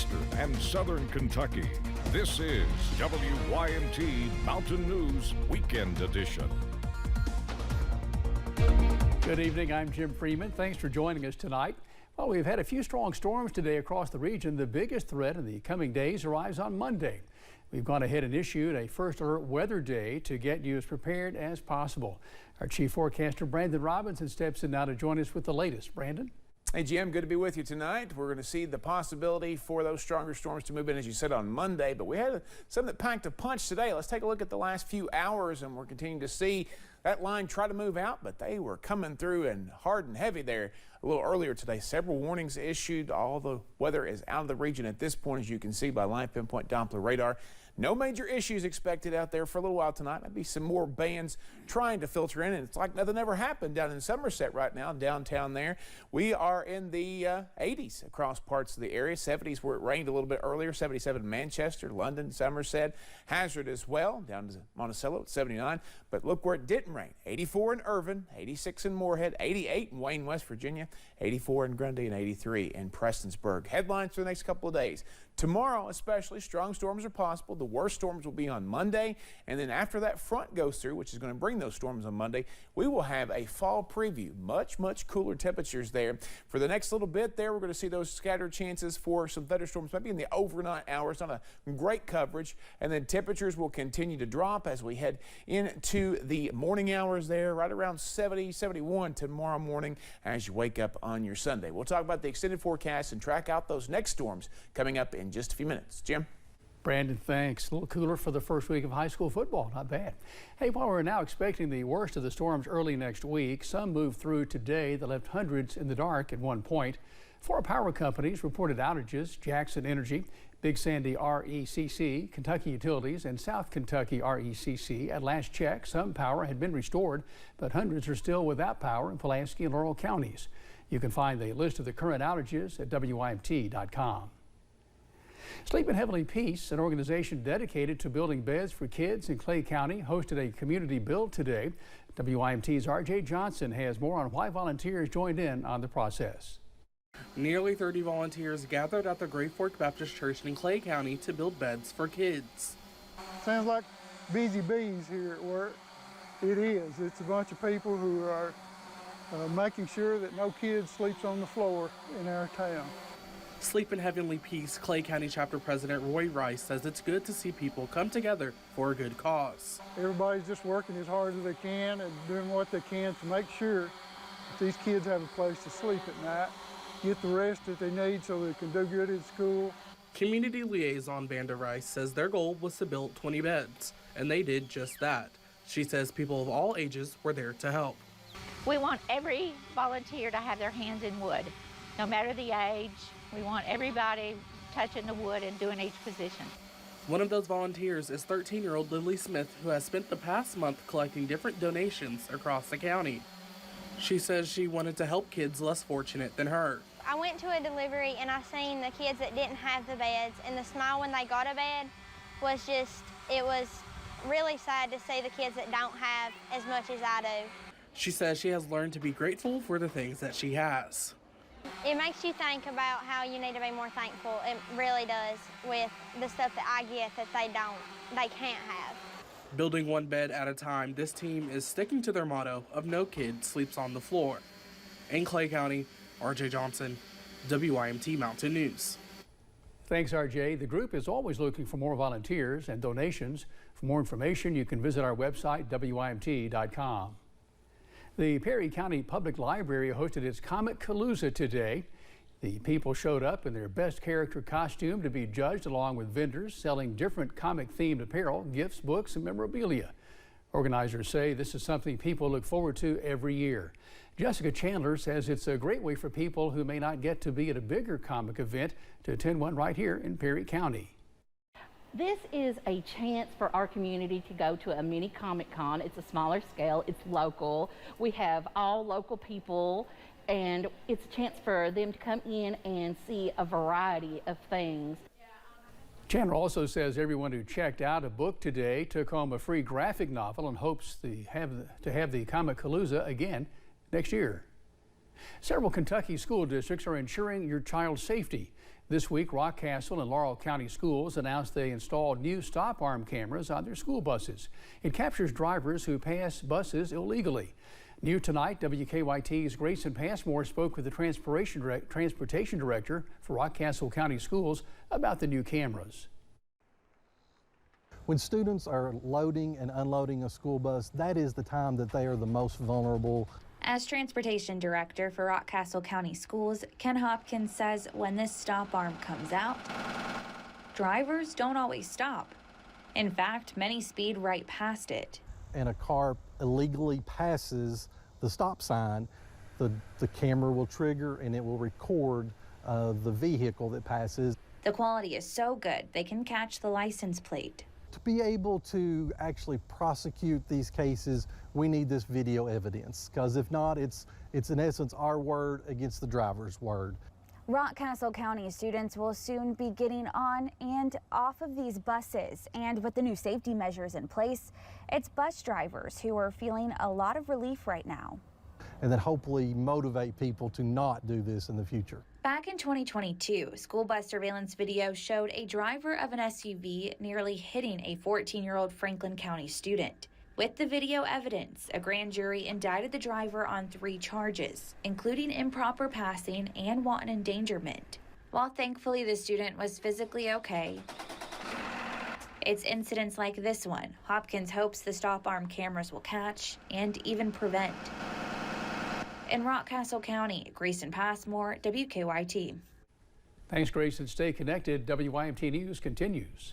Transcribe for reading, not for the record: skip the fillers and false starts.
Western and Southern Kentucky. This is WYMT Mountain News Weekend Edition. Good evening, I'm Jim Freeman. Thanks for joining us tonight. Well, we've had a few strong storms today across the region. The biggest threat in the coming days arrives on Monday. We've gone ahead and issued a first alert weather day to get you as prepared as possible. Our chief forecaster, Brandon Robinson, steps in now to join us with the latest. Brandon? Hey, Jim, good to be with you tonight. We're going to see the possibility for those stronger storms to move in, as you said, on Monday. But we had some that packed a punch today. Let's take a look at the last few hours, and we're continuing to see that line try to move out, but they were coming through and hard and heavy there a little earlier today. Several warnings issued. All the weather is out of the region at this point, as you can see by live pinpoint Doppler radar. No major issues expected out there for a little while tonight. Maybe some more bands trying to filter in, and it's like nothing ever happened down in Somerset right now, downtown there. We are in the 80s across parts of the area. 70s where it rained a little bit earlier. 77 in Manchester, London, Somerset, Hazard as well, down to Monticello at 79. But look where it didn't rain. 84 in Irvine, 86 in Moorhead, 88 in Wayne, West Virginia, 84 in Grundy, and 83 in Prestonsburg. Headlines for the next couple of days. Tomorrow, especially, strong storms are possible. The worst storms will be on Monday, and then after that front goes through, which is going to bring those storms on Monday, we will have a fall preview. Much cooler temperatures there. For the next little bit there, we're going to see those scattered chances for some thunderstorms, maybe in the overnight hours. Not a great coverage, and then temperatures will continue to drop as we head into the morning hours there, right around 70, 71 tomorrow morning as you wake up on your Sunday. We'll talk about the extended forecast and track out those next storms coming up in just a few minutes. Jim? Brandon, thanks. A little cooler for the first week of high school football. Not bad. Hey, while we're now expecting the worst of the storms early next week, some moved through today that left hundreds in the dark at one point. 4 power companies reported outages: Jackson Energy, Big Sandy RECC, Kentucky Utilities, and South Kentucky RECC. At last check, some power had been restored, but hundreds are still without power in Pulaski and Laurel counties. You can find the list of the current outages at WYMT.com. Sleep in Heavenly Peace, an organization dedicated to building beds for kids in Clay County, hosted a community build today. WYMT's RJ Johnson has more on why volunteers joined in on the process. Nearly 30 volunteers gathered at the Great Fork Baptist Church in Clay County to build beds for kids. Sounds like busy bees here at work. It is. It's a bunch of people who are making sure that no kid sleeps on the floor in our town. Sleep in Heavenly Peace Clay County Chapter President Roy Rice says it's good to see people come together for a good cause. Everybody's just working as hard as they can and doing what they can to make sure that these kids have a place to sleep at night, get the rest that they need so they can do good at school. Community Liaison Banda Rice says their goal was to build 20 beds, and they did just that. She says people of all ages were there to help. We want every volunteer to have their hands in wood, no matter the age. We want everybody touching the wood and doing each position. One of those volunteers is 13-year-old Lily Smith, who has spent the past month collecting different donations across the county. She says she wanted to help kids less fortunate than her. I went to a delivery and I seen the kids that didn't have the beds, and the smile when they got a bed was just, it was really sad to see the kids that don't have as much as I do. She says she has learned to be grateful for the things that she has. It makes you think about how you need to be more thankful. It really does, with the stuff that I get that they can't have. Building one bed at a time, this team is sticking to their motto of no kid sleeps on the floor. In Clay County, RJ Johnson, WYMT Mountain News. Thanks, RJ. The group is always looking for more volunteers and donations. For more information, you can visit our website, WYMT.com. The Perry County Public Library hosted its Comicpalooza today. The people showed up in their best character costume to be judged, along with vendors selling different comic-themed apparel, gifts, books, and memorabilia. Organizers say this is something people look forward to every year. Jessica Chandler says it's a great way for people who may not get to be at a bigger comic event to attend one right here in Perry County. This is a chance for our community to go to a mini Comic Con. It's a smaller scale, it's local. We have all local people, and it's a chance for them to come in and see a variety of things. Chandler also says everyone who checked out a book today took home a free graphic novel and hopes to have the Comicpalooza again next year. Several Kentucky school districts are ensuring your child's safety. This week, Rockcastle and Laurel County Schools announced they installed new stop arm cameras on their school buses. It captures drivers who pass buses illegally. New tonight, WKYT's Grayson Passmore spoke with the transportation director for Rockcastle County Schools about the new cameras. When students are loading and unloading a school bus, that is the time that they are the most vulnerable. As transportation director for Rockcastle County Schools, Ken Hopkins says when this stop arm comes out, drivers don't always stop. In fact, many speed right past it. And a car illegally passes the stop sign, the camera will trigger and it will record the vehicle that passes. The quality is so good, they can catch the license plate. To be able to actually prosecute these cases, we need this video evidence, because if not, it's in essence our word against the driver's word. Rockcastle County students will soon be getting on and off of these buses, and with the new safety measures in place, it's bus drivers who are feeling a lot of relief right now. And then hopefully motivate people to not do this in the future. Back in 2022, school bus surveillance video showed a driver of an SUV nearly hitting a 14-year-old Franklin County student. With the video evidence, a grand jury indicted the driver on 3 charges, including improper passing and wanton endangerment. While thankfully the student was physically okay, it's incidents like this one Hopkins hopes the stop arm cameras will catch and even prevent. In Rockcastle County, Grayson Passmore, WKYT. Thanks, Grayson. Stay connected. WYMT News continues.